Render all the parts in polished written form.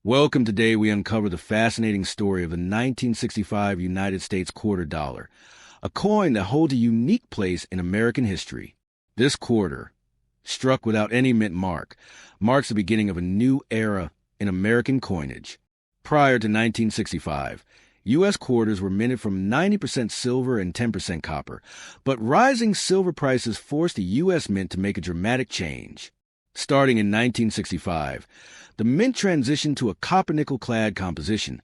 Welcome. Today we uncover the fascinating story of the 1965 United States quarter dollar, a coin that holds a unique place in American history. This quarter, struck without any mint mark, marks the beginning of a new era in American coinage. Prior to 1965, U.S. quarters were minted from 90% silver and 10% copper, but rising silver prices forced the U.S. Mint to make a dramatic change. Starting in 1965, the mint transitioned to a copper-nickel-clad composition,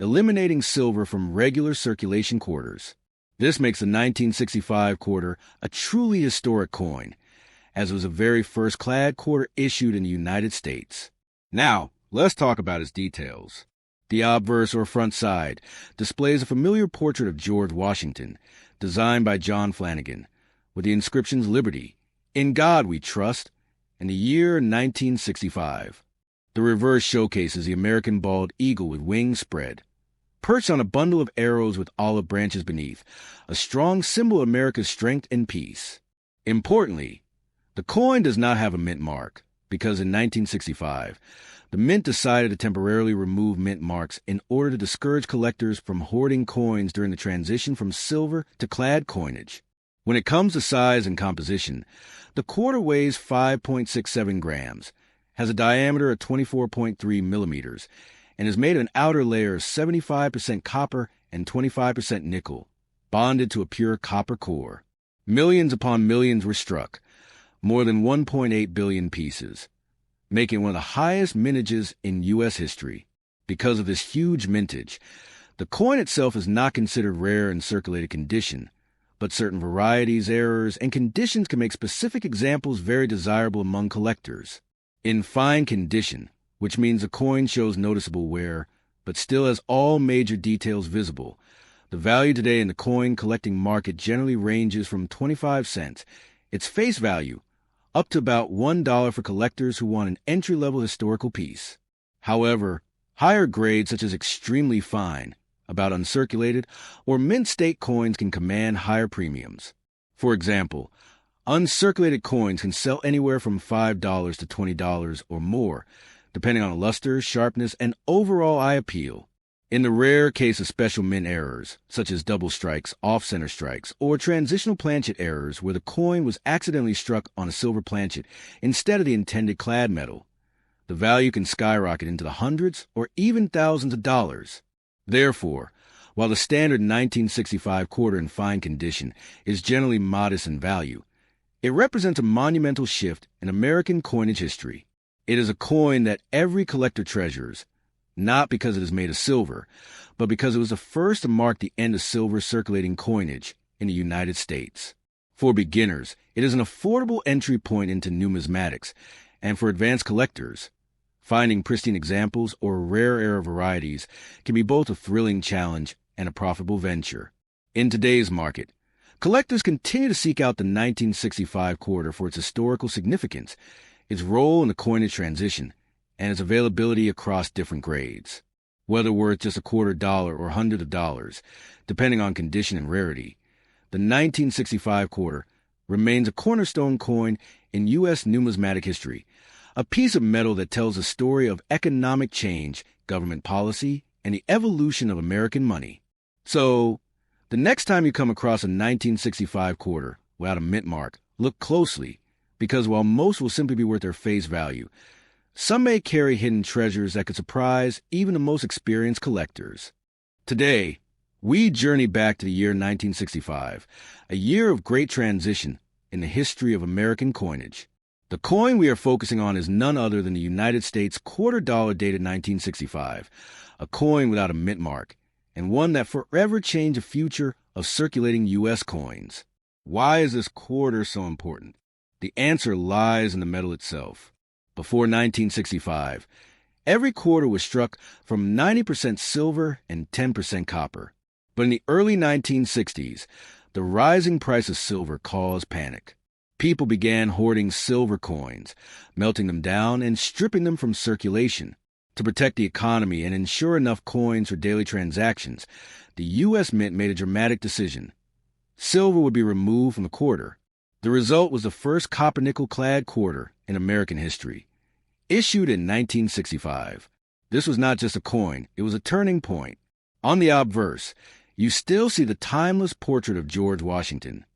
eliminating silver from regular circulation quarters. This makes the 1965 quarter a truly historic coin, as it was the very first clad quarter issued in the United States. Now, let's talk about its details. The obverse or front side displays a familiar portrait of George Washington, designed by John Flanagan, with the inscriptions Liberty, In God We Trust, and the year 1965. The reverse showcases the American bald eagle with wings spread, perched on a bundle of arrows with olive branches beneath, a strong symbol of America's strength and peace. Importantly, the coin does not have a mint mark, because in 1965, the mint decided to temporarily remove mint marks in order to discourage collectors from hoarding coins during the transition from silver to clad coinage. When it comes to size and composition, the quarter weighs 5.67 grams, has a diameter of 24.3 millimeters, and is made of an outer layer of 75% copper and 25% nickel, bonded to a pure copper core. Millions upon millions were struck, more than 1.8 billion pieces, making it one of the highest mintages in U.S. history. Because of this huge mintage, the coin itself is not considered rare in circulated condition, but certain varieties, errors, and conditions can make specific examples very desirable among collectors. In fine condition, which means the coin shows noticeable wear, but still has all major details visible, the value today in the coin collecting market generally ranges from 25 cents, its face value, up to about $1 for collectors who want an entry-level historical piece. However, higher grades such as extremely fine, about uncirculated, or mint state coins can command higher premiums. For example, uncirculated coins can sell anywhere from $5 to $20 or more, depending on luster, sharpness, and overall eye appeal. In the rare case of special mint errors, such as double strikes, off-center strikes, or transitional planchet errors where the coin was accidentally struck on a silver planchet instead of the intended clad metal, the value can skyrocket into the hundreds or even thousands of dollars. Therefore, while the standard 1965 quarter in fine condition is generally modest in value, it represents a monumental shift in American coinage history. It is a coin that every collector treasures, not because it is made of silver, but because it was the first to mark the end of silver circulating coinage in the United States. For beginners, it is an affordable entry point into numismatics, and for advanced collectors, finding pristine examples or rare era varieties can be both a thrilling challenge and a profitable venture. In today's market, collectors continue to seek out the 1965 quarter for its historical significance, its role in the coinage transition, and its availability across different grades. Whether worth just a quarter dollar or hundreds of dollars, depending on condition and rarity, the 1965 quarter remains a cornerstone coin in U.S. numismatic history, a piece of metal that tells a story of economic change, government policy, and the evolution of American money. So, the next time you come across a 1965 quarter without a mint mark, look closely, because while most will simply be worth their face value, some may carry hidden treasures that could surprise even the most experienced collectors. Today, we journey back to the year 1965, a year of great transition in the history of American coinage. The coin we are focusing on is none other than the United States quarter dollar dated 1965, a coin without a mint mark, and one that forever changed the future of circulating U.S. coins. Why is this quarter so important? The answer lies in the metal itself. Before 1965, every quarter was struck from 90% silver and 10% copper. But in the early 1960s, the rising price of silver caused panic. People began hoarding silver coins, melting them down and stripping them from circulation. To protect the economy and ensure enough coins for daily transactions, the U.S. Mint made a dramatic decision. Silver would be removed from the quarter. The result was the first copper-nickel-clad quarter in American history. Issued in 1965, This was not just a coin, it was a turning point. On the obverse, you still see the timeless portrait of George Washington,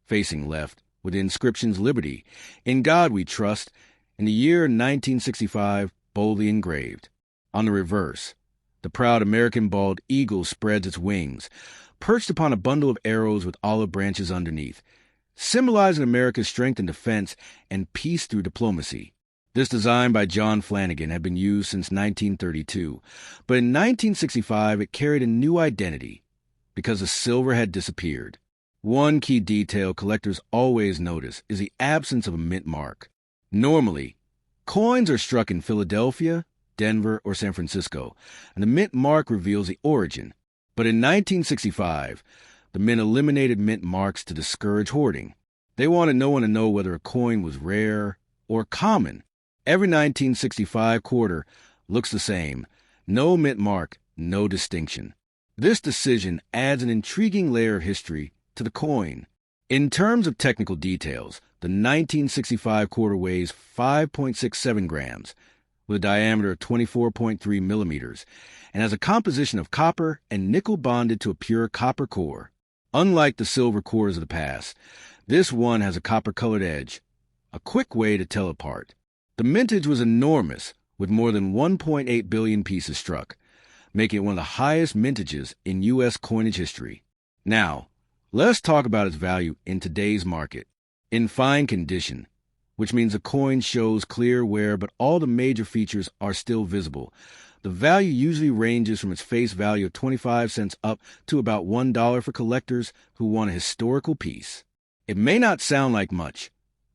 facing left, with the inscriptions Liberty, In God We Trust, and the year 1965 boldly engraved. On the reverse, the proud American bald eagle spreads its wings, perched upon a bundle of arrows with olive branches underneath, symbolizing America's strength in defense and peace through diplomacy. This design by John Flanagan had been used since 1932, but in 1965 it carried a new identity because the silver had disappeared. One key detail collectors always notice is the absence of a mint mark. Normally, coins are struck in Philadelphia, Denver, or San Francisco, and the mint mark reveals the origin. But in 1965, the mint eliminated mint marks to discourage hoarding. They wanted no one to know whether a coin was rare or common. Every 1965 quarter looks the same. No mint mark, no distinction. This decision adds an intriguing layer of history to the coin. In terms of technical details, the 1965 quarter weighs 5.67 grams, with a diameter of 24.3 millimeters, and has a composition of copper and nickel bonded to a pure copper core. Unlike the silver cores of the past, this one has a copper-colored edge, a quick way to tell apart. The mintage was enormous, with more than 1.8 billion pieces struck, making it one of the highest mintages in U.S. coinage history. Now, let's talk about its value in today's market. In fine condition, which means the coin shows clear wear but all the major features are still visible, the value usually ranges from its face value of 25 cents up to about $1 for collectors who want a historical piece. It may not sound like much,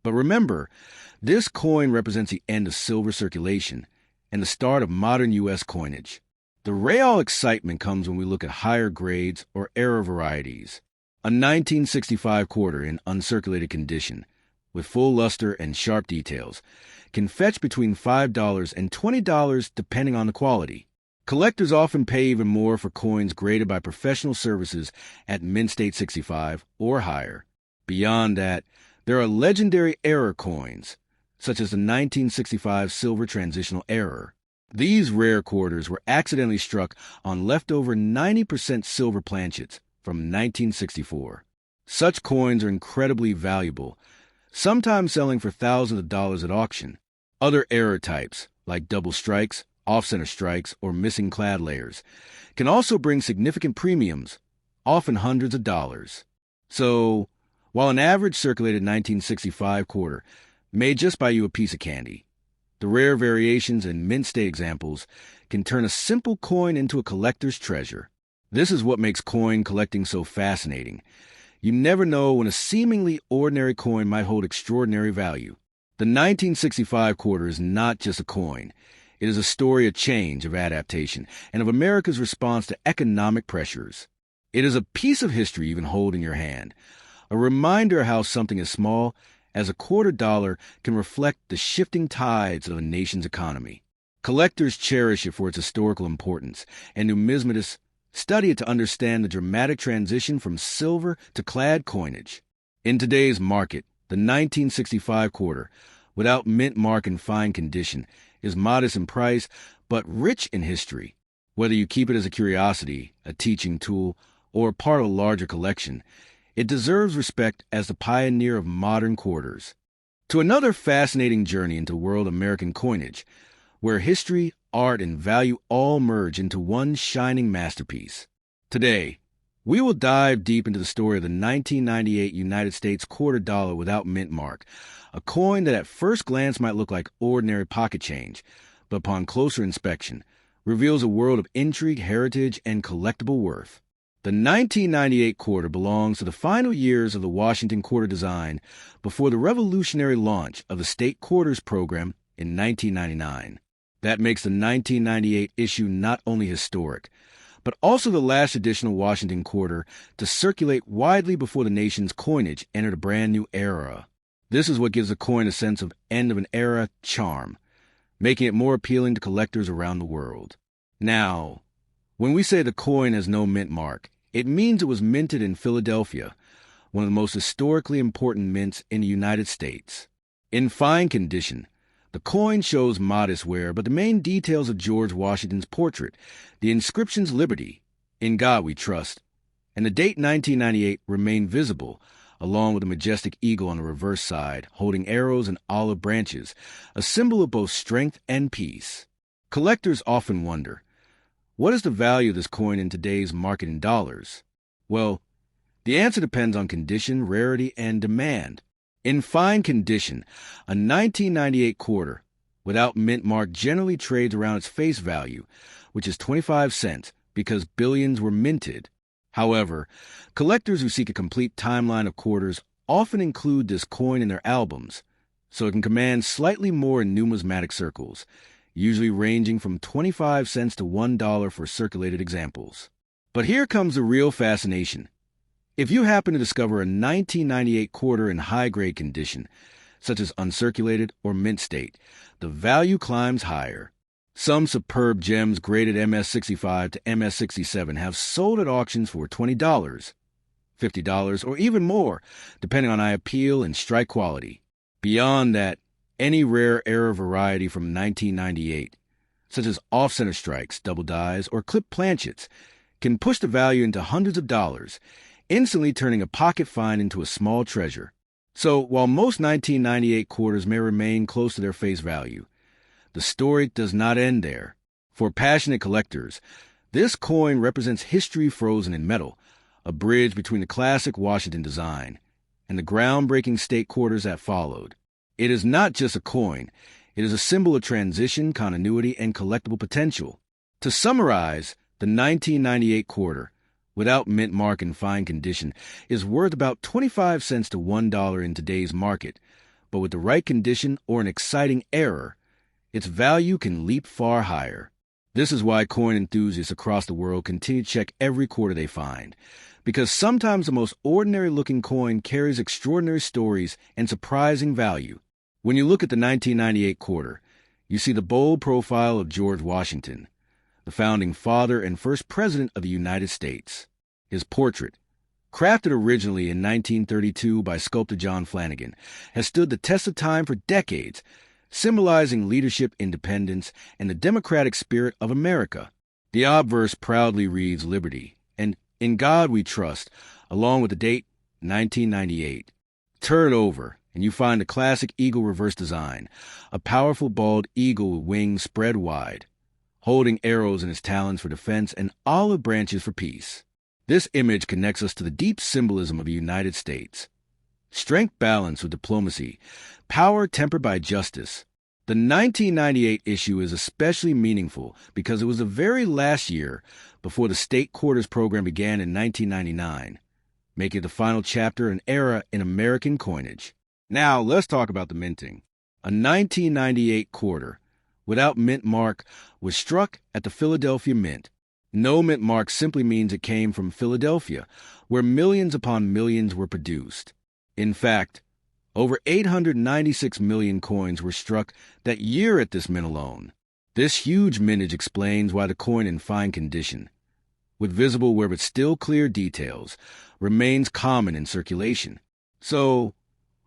but remember, this coin represents the end of silver circulation and the start of modern U.S. coinage. The real excitement comes when we look at higher grades or era varieties. A 1965 quarter in uncirculated condition, with full luster and sharp details, can fetch between $5 and $20 depending on the quality. Collectors often pay even more for coins graded by professional services at Mint State 65 or higher. Beyond that, there are legendary error coins, such as the 1965 Silver Transitional Error. These rare quarters were accidentally struck on leftover 90% silver planchets from 1964. Such coins are incredibly valuable, sometimes selling for thousands of dollars at auction. Other error types, like double strikes, off-center strikes, or missing clad layers, can also bring significant premiums, often hundreds of dollars. So, while an average circulated 1965 quarter may just buy you a piece of candy, the rare variations and mint state examples can turn a simple coin into a collector's treasure. This is what makes coin collecting so fascinating. You never know when a seemingly ordinary coin might hold extraordinary value. The 1965 quarter is not just a coin. It is a story of change, of adaptation, and of America's response to economic pressures. It is a piece of history you can hold in your hand, a reminder of how something as small as a $quarter can reflect the shifting tides of a nation's economy. Collectors cherish it for its historical importance, and numismatists study it to understand the dramatic transition from silver to clad coinage. In today's market, the 1965 quarter, without mint mark in fine condition, is modest in price but rich in history. Whether you keep it as a curiosity, a teaching tool, or part of a larger collection, it deserves respect as the pioneer of modern quarters. To another fascinating journey into world American coinage, where history, art, and value all merge into one shining masterpiece. Today, we will dive deep into the story of the 1998 United States $quarter without mint mark, a coin that at first glance might look like ordinary pocket change, but upon closer inspection, reveals a world of intrigue, heritage, and collectible worth. The 1998 quarter belongs to the final years of the Washington quarter design before the revolutionary launch of the state quarters program in 1999. That makes the 1998 issue not only historic, but also the last traditional Washington quarter to circulate widely before the nation's coinage entered a brand new era. This is what gives the coin a sense of end of an era charm, making it more appealing to collectors around the world. Now, when we say the coin has no mint mark, it means it was minted in Philadelphia, one of the most historically important mints in the United States. In fine condition, The coin shows modest wear, but the main details of George Washington's portrait, the inscription's Liberty, "In God We Trust," and the date 1998 remain visible, along with a majestic eagle on the reverse side, holding arrows and olive branches, a symbol of both strength and peace. Collectors often wonder, what is the value of this coin in today's market in dollars? Well, the answer depends on condition, rarity, and demand. In fine condition, a 1998 quarter without mint mark generally trades around its face value, which is 25 cents, because billions were minted. However, collectors who seek a complete timeline of quarters often include this coin in their albums, so it can command slightly more in numismatic circles, usually ranging from 25 cents to $1 for circulated examples. But here comes the real fascination. If you happen to discover a 1998 quarter in high-grade condition, such as uncirculated or mint state, the value climbs higher. Some superb gems graded MS-65 to MS-67 have sold at auctions for $20, $50, or even more, depending on eye appeal and strike quality. Beyond that, any rare era variety from 1998, such as off-center strikes, double dies, or clipped planchets, can push the value into hundreds of dollars, instantly turning a pocket find into a small treasure. So, while most 1998 quarters may remain close to their face value, the story does not end there. For passionate collectors, this coin represents history frozen in metal, a bridge between the classic Washington design and the groundbreaking state quarters that followed. It is not just a coin, it is a symbol of transition, continuity, and collectible potential. To summarize, the 1998 quarter, without mint mark in fine condition, is worth about 25 cents to $1 in today's market, but with the right condition or an exciting error, its value can leap far higher. This is why coin enthusiasts across the world continue to check every quarter they find, because sometimes the most ordinary-looking coin carries extraordinary stories and surprising value. When you look at the 1998 quarter, you see the bold profile of George Washington, the founding father and first president of the United States. His portrait, crafted originally in 1932 by sculptor John Flanagan, has stood the test of time for decades, symbolizing leadership, independence, and the democratic spirit of America. The obverse proudly reads Liberty, and In God We Trust, along with the date 1998. Turn it over, and you find the classic eagle reverse design, a powerful bald eagle with wings spread wide, holding arrows in its talons for defense and olive branches for peace. This image connects us to the deep symbolism of the United States. Strength balanced with diplomacy, power tempered by justice. The 1998 issue is especially meaningful because it was the very last year before the state quarters program began in 1999, making it the final chapter and era in American coinage. Now, let's talk about the minting. A 1998 quarter without mint mark was struck at the Philadelphia Mint. No mint mark simply means it came from Philadelphia, where millions upon millions were produced. In fact, over 896 million coins were struck that year at this mint alone. This huge mintage explains why the coin in fine condition, with visible where but still clear details, remains common in circulation. So,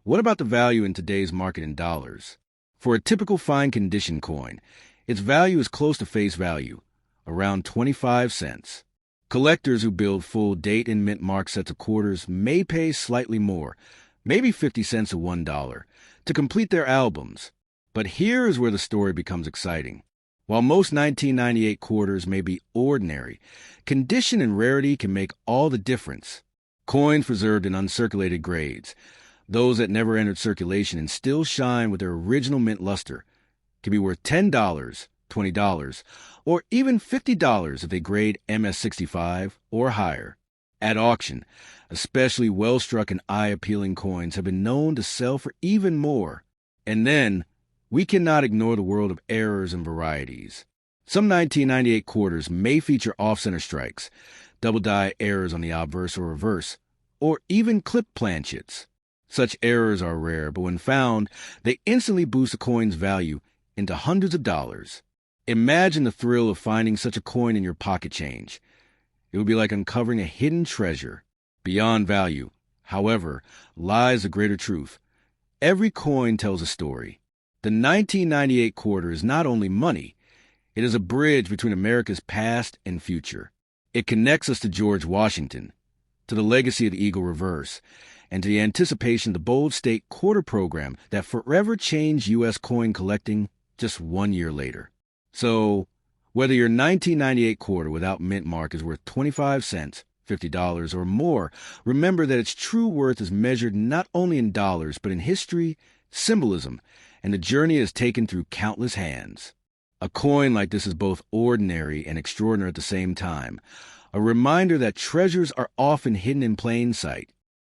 what about the value in today's market in dollars? For a typical fine condition coin, its value is close to face value, around 25 cents. Collectors who build full date and mint mark sets of quarters may pay slightly more, maybe 50 cents to $1, to complete their albums. But here is where the story becomes exciting. While most 1998 quarters may be ordinary, condition and rarity can make all the difference. Coins preserved in uncirculated grades, those that never entered circulation and still shine with their original mint luster, can be worth $10, $20, or even $50 if they grade MS-65 or higher. At auction, especially well-struck and eye-appealing coins have been known to sell for even more. And then, we cannot ignore the world of errors and varieties. Some 1998 quarters may feature off-center strikes, double-die errors on the obverse or reverse, or even clipped planchets. Such errors are rare, but when found, they instantly boost a coin's value into hundreds of dollars. Imagine the thrill of finding such a coin in your pocket change. It would be like uncovering a hidden treasure. Beyond value, however, lies the greater truth. Every coin tells a story. The 1998 quarter is not only money, it is a bridge between America's past and future. It connects us to George Washington, to the legacy of the Eagle Reverse, and to the anticipation of the bold state quarter program that forever changed U.S. coin collecting just 1 year later. So, whether your 1998 quarter without mint mark is worth 25 cents, $50 or more, remember that its true worth is measured not only in dollars, but in history, symbolism, and the journey it has taken through countless hands. A coin like this is both ordinary and extraordinary at the same time, a reminder that treasures are often hidden in plain sight,